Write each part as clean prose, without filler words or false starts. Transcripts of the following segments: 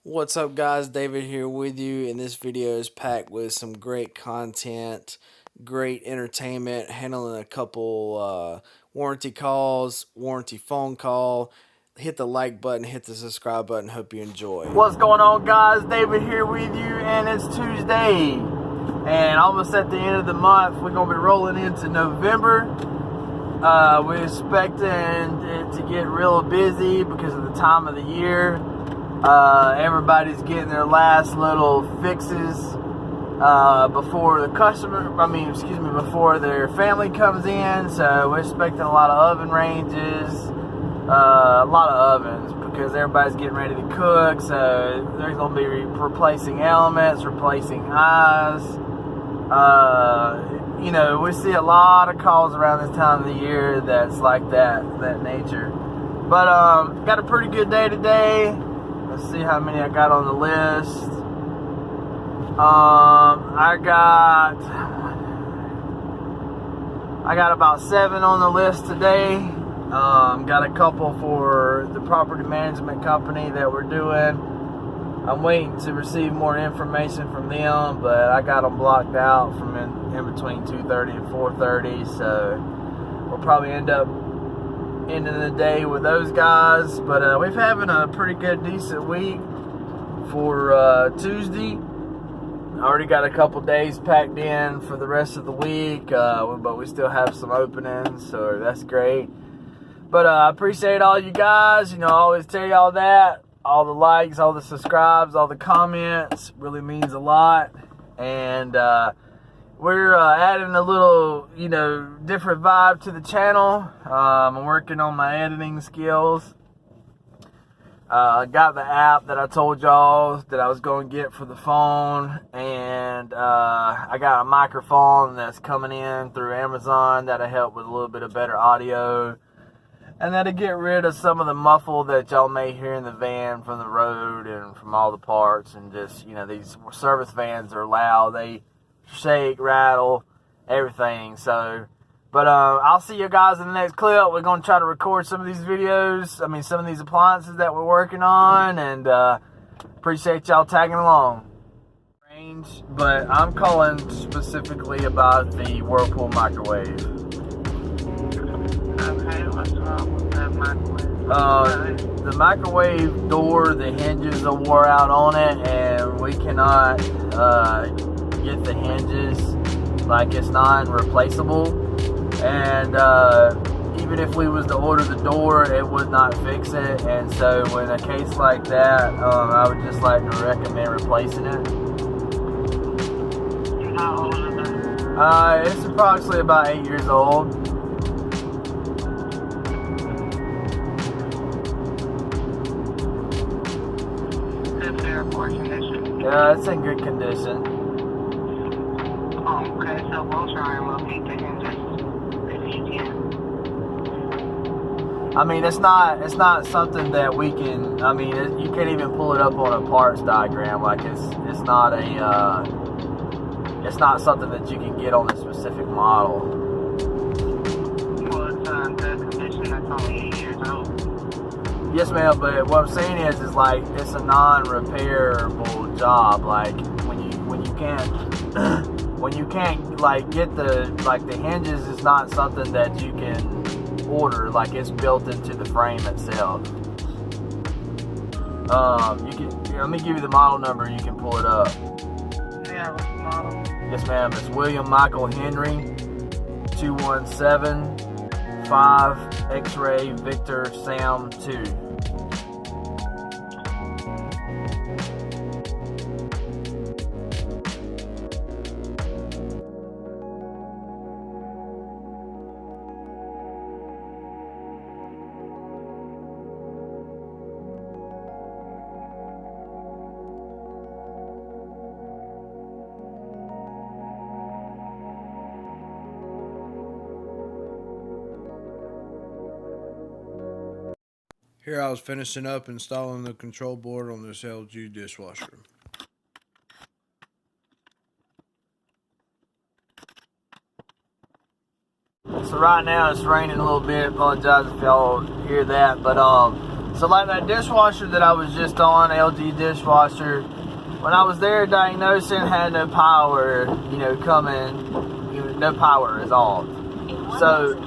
What's up, guys? David here with you, and this video is packed with some great content, great entertainment, handling a couple warranty calls, warranty phone call. Hit the like button, hit the subscribe button. Hope you enjoy. What's going on, guys? David here with you, and it's Tuesday, and almost at the end of the month. We're gonna be rolling into November. We're expecting it to get real busy because of the time of the year. Everybody's getting their last little fixes before the before their family comes in. So we're expecting a lot of oven ranges, a lot of ovens, because everybody's getting ready to cook. So they're going to be replacing elements, replacing eyes. We see a lot of calls around this time of the year that's like that nature. But got a pretty good day today. Let's see how many I got on the list. I got about 7 on the list today. Got a couple for the property management company that we're doing. I'm waiting to receive more information from them, but I got them blocked out from in between 2:30 and 4:30. So we'll probably end up ending the day with those guys. But we're having a pretty good, decent week for Tuesday. I already got a couple days packed in for the rest of the week, but we still have some openings, so that's great. But I appreciate all you guys. I always tell y'all that. All the likes, all the subscribes, all the comments really means a lot. And we're adding a little, different vibe to the channel. I'm working on my editing skills. I got the app that I told y'all that I was going to get for the phone. And I got a microphone that's coming in through Amazon that'll help with a little bit of better audio. And that'll get rid of some of the muffle that y'all may hear in the van from the road and from all the parts. And just, these service vans are loud. They shake, rattle, everything. So, but I'll see you guys in the next clip. We're going to try to record some of these videos. Some of these appliances that we're working on. And appreciate y'all tagging along. But I'm calling specifically about the Whirlpool Microwave. Okay, what's wrong with that microwave? The microwave door, the hinges are wore out on it, and we cannot get the hinges. Like, it's non-replaceable. And even if we was to order the door, it would not fix it. And so in a case like that, I would just like to recommend replacing it. How old is it? It's approximately about 8 years old. Yeah, it's in good condition. Oh, okay, so we'll try and locate the hinges if you can. It's not something that we can. You can't even pull it up on a parts diagram. Like it's not something that you can get on a specific model. Well, it's the condition that's only 8 years old. Yes, ma'am, but what I'm saying is like it's a non-repairable job. Like when you can't like get the hinges is not something that you can order. Like it's built into the frame itself. Let me give you the model number. You can pull it up. Yeah, what's the model? Yes, ma'am. It's William Michael Henry 217 5 X-Ray Victor Sam 2. Here I was finishing up installing the control board on this LG dishwasher. So right now it's raining a little bit. Apologize if y'all hear that, but So like that dishwasher that I was just on, LG dishwasher, when I was there diagnosing, had no power, coming, no power is off. So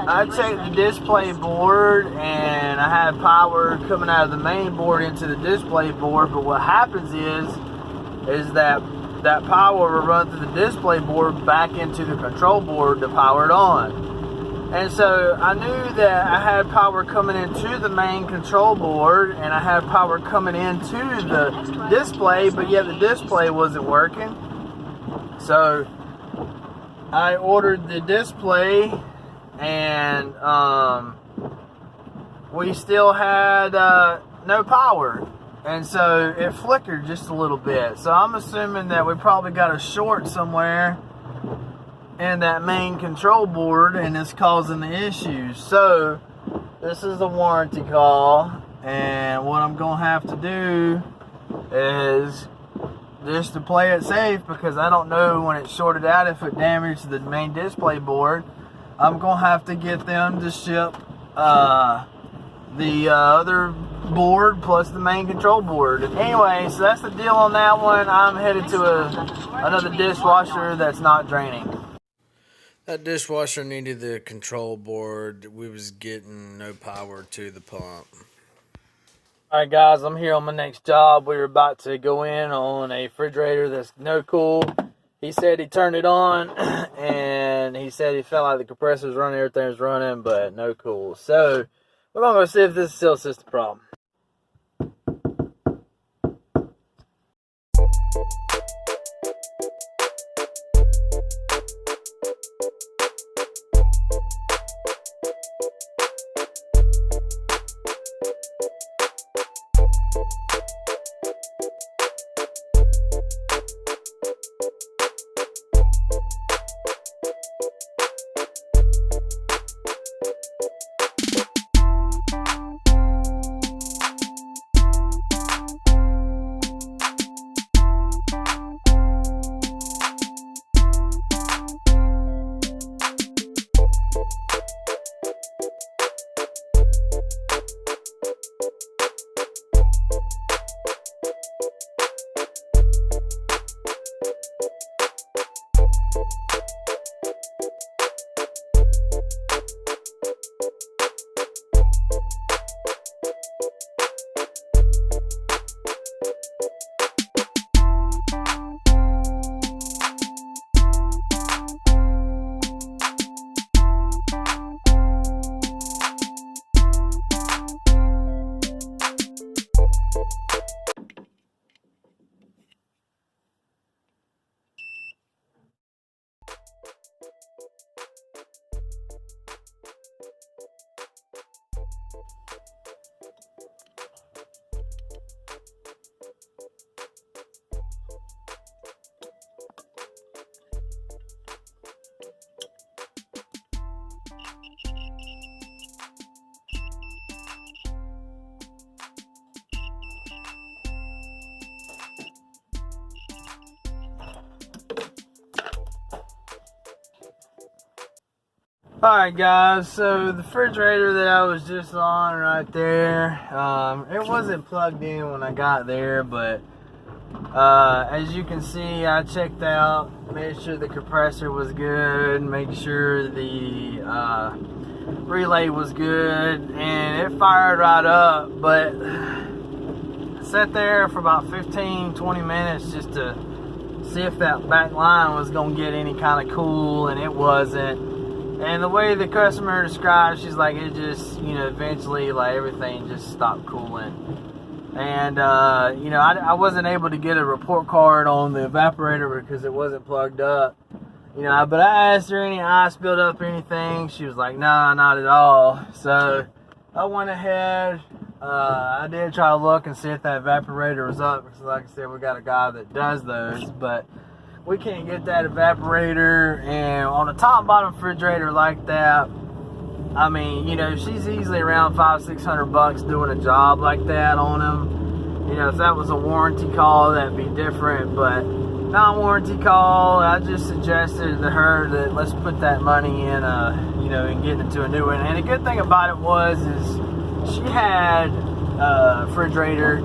I checked the display board and I had power coming out of the main board into the display board, but what happens is that power will run through the display board back into the control board to power it on. And so I knew that I had power coming into the main control board and I had power coming into the display, but yet the display wasn't working. So I ordered the display and we still had no power. And so it flickered just a little bit. So I'm assuming that we probably got a short somewhere in that main control board and it's causing the issues. So this is a warranty call, and what I'm gonna have to do is just to play it safe, because I don't know when it's shorted out if it damaged the main display board. I'm gonna have to get them to ship the other board plus the main control board. Anyway, so that's the deal on that one. I'm headed to another dishwasher that's not draining. That dishwasher needed the control board. We was getting no power to the pump. Alright guys, I'm here on my next job. We were about to go in on a refrigerator that's no cool. He said he turned it on and he said he felt like the compressor's running, everything's running, but no cool. So we're gonna go see if this is still a system problem. Alright guys, so the refrigerator that I was just on right there, it wasn't plugged in when I got there, but as you can see, I checked out, made sure the compressor was good, made sure the relay was good, and it fired right up. But I sat there for about 15-20 minutes just to see if that back line was going to get any kind of cool, and it wasn't. And the way the customer described, she's like, it just, eventually, like, everything just stopped cooling. And, I wasn't able to get a report card on the evaporator because it wasn't plugged up. But I asked her any ice built up or anything. She was like, nah, not at all. So I went ahead. I did try to look and see if that evaporator was up, because like I said, we got a guy that does those, but we can't get that evaporator. And on a top bottom refrigerator like that, I mean, she's easily around $500-600 doing a job like that on them. If that was a warranty call, that'd be different, but non-warranty call, I just suggested to her that let's put that money in, and get into a new one. And the good thing about it is she had a refrigerator,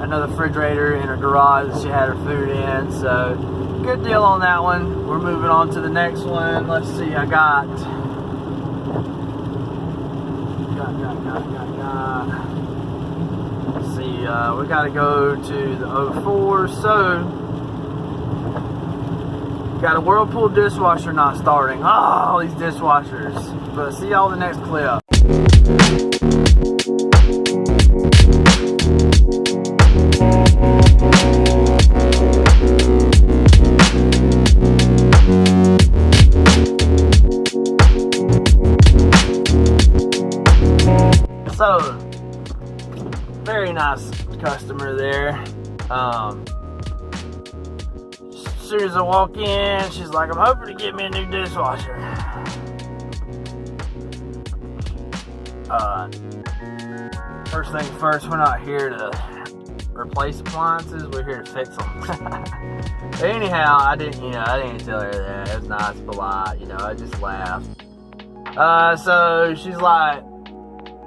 another refrigerator in her garage that she had her food in. So good deal on that one. We're moving on to the next one. Let's see, I got. Let's see, we got to go to the 04. So got a Whirlpool dishwasher not starting. Oh, all these dishwashers. But see y'all in the next clip. So, very nice customer there. As soon as I walk in, she's like, I'm hoping to get me a new dishwasher. First thing first, we're not here to replace appliances, we're here to fix them. But anyhow, I didn't tell her that. It was nice, polite, I just laughed. So she's like,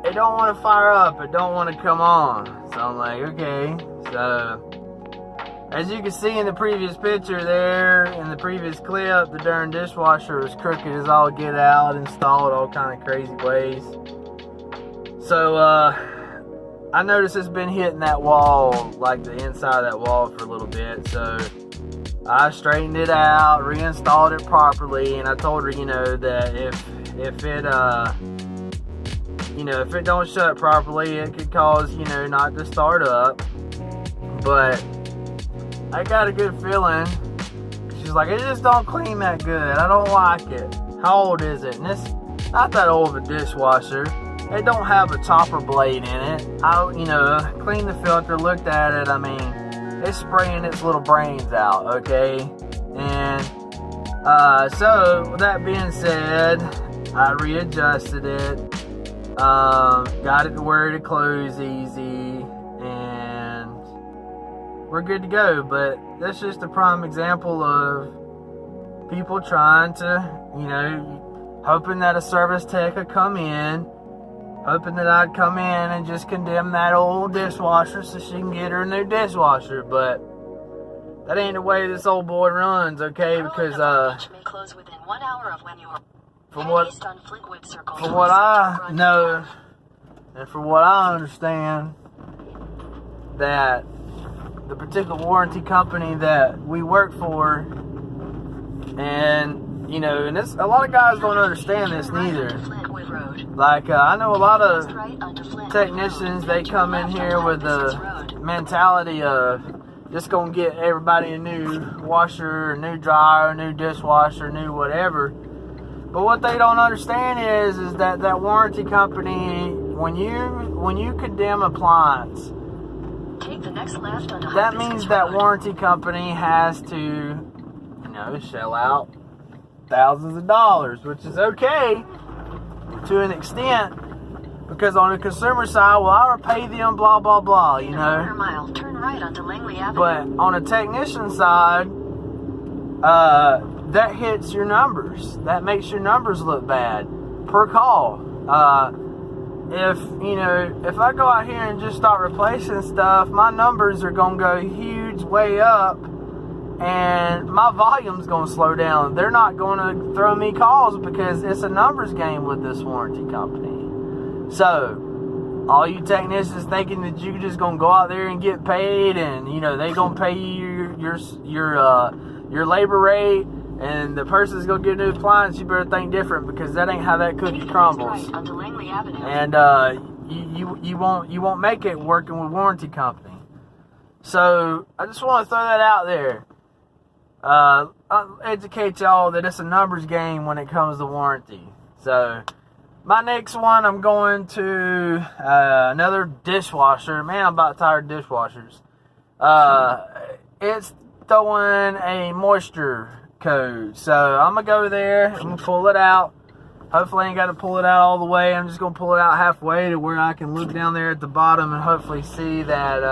it don't want to fire up, it don't want to come on. So I'm like, okay. So as you can see in the previous picture there, in the previous clip, the darn dishwasher was crooked as all get out, installed all kind of crazy ways. So I noticed it's been hitting that wall, like the inside of that wall for a little bit. So I straightened it out, reinstalled it properly, and I told her, that if it don't shut properly, it could cause, not to start up. But I got a good feeling. She's like, it just don't clean that good. I don't like it. How old is it? And it's not that old of a dishwasher. It don't have a chopper blade in it. I, cleaned the filter, looked at it. I mean, it's spraying its little brains out, okay? And so with that being said, I readjusted it. Got it to where it closed easy, and we're good to go. But that's just a prime example of people trying to, hoping that a service tech would come in, hoping that I'd come in and just condemn that old dishwasher so she can get her a new dishwasher. But that ain't the way this old boy runs, okay? Because from what I know, and from what I understand, that the particular warranty company that we work for, and and it's, a lot of guys don't understand this neither. Like, I know a lot of technicians, they come in here with the mentality of just gonna get everybody a new washer, a new dryer, a new dishwasher, new whatever. But what they don't understand is that warranty company, when you condemn appliance, take the next left onto that means that warranty company has to, shell out thousands of dollars, which is okay to an extent, because on the consumer side, well, I repay them, blah blah blah, In a quarter mile, turn right onto Langley Avenue. But on a technician side, that hits your numbers. That makes your numbers look bad per call. If I go out here and just start replacing stuff, my numbers are gonna go huge way up, and my volume's gonna slow down. They're not gonna throw me calls because it's a numbers game with this warranty company. So all you technicians thinking that you just gonna go out there and get paid, and they gonna pay you your labor rate, and the person's gonna get a new appliance, you better think different, because that ain't how that cookie crumbles. And you won't make it working with warranty company. So I just want to throw that out there. I'll educate y'all that it's a numbers game when it comes to warranty. So my next one, I'm going to another dishwasher. Man, I'm about tired of dishwashers. It's throwing a moisture code. So I'm going to go there. I'm going to pull it out. Hopefully I ain't got to pull it out all the way. I'm just going to pull it out halfway to where I can look down there at the bottom and hopefully see that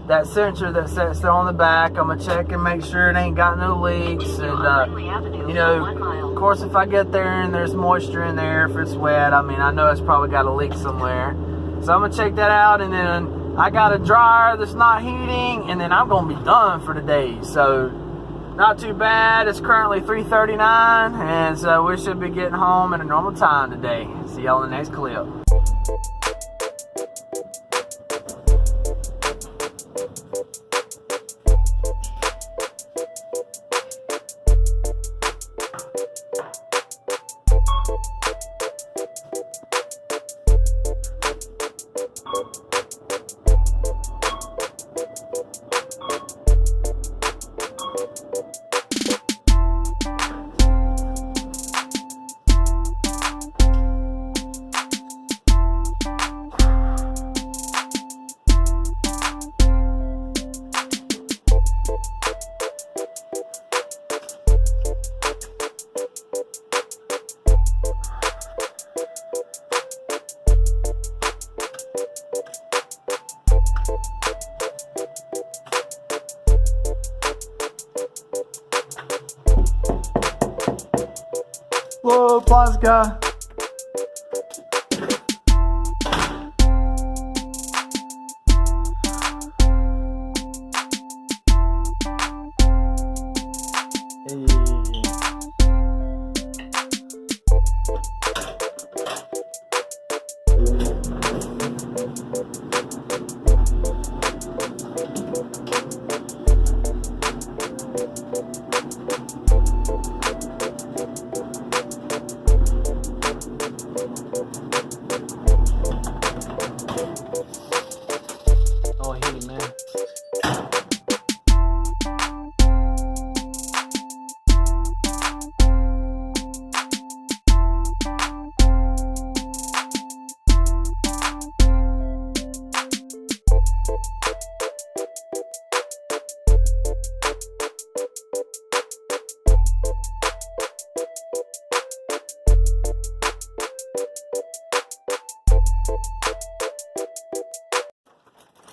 that sensor that sits there on the back. I'm gonna check and make sure it ain't got no leaks. And you know, of course, if I get there and there's moisture in there, if it's wet, I mean, I know it's probably got a leak somewhere. So I'm gonna check that out, and then I got a dryer that's not heating, and then I'm gonna be done for the day. So not too bad. It's currently 3:39, and so we should be getting home at a normal time today. See y'all in the next clip. Whoa, appliance guy.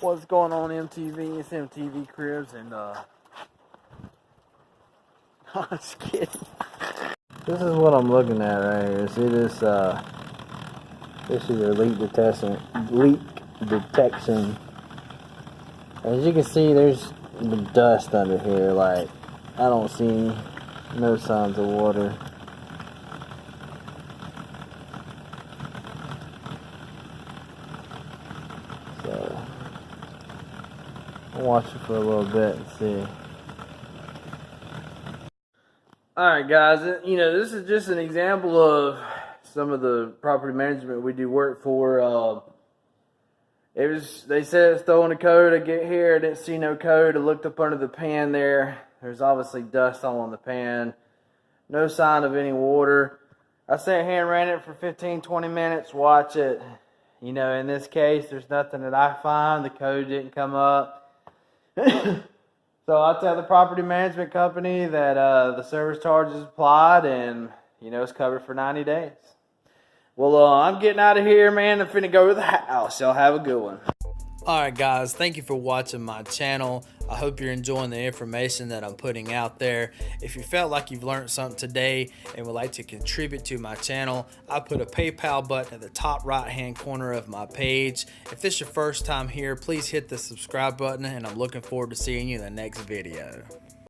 What's going on, MTV? It's MTV Cribs, and I'm just kidding. This is what I'm looking at right here. See this? This is a leak detection. As you can see, there's the dust under here. Like, I don't see no signs of water. So I'll watch it for a little bit and see. Alright guys, you know, this is just an example of some of the property management we do work for. They said it's throwing a code. I get here, I didn't see no code. I looked up under the pan there. There's obviously dust all on the pan. No sign of any water. I sat here and ran it for 15-20 minutes, watch it. You know, in this case, there's nothing that I find. The code didn't come up. So I'll tell the property management company that the service charge is applied, and you know, it's covered for 90 days. Well, I'm getting out of here, man. I'm finna go to the house. Y'all have a good one. Alright guys, thank you for watching my channel. I hope you're enjoying the information that I'm putting out there. If you felt like you've learned something today and would like to contribute to my channel, I put a PayPal button at the top right hand corner of my page. If this is your first time here, please hit the subscribe button, and I'm looking forward to seeing you in the next video.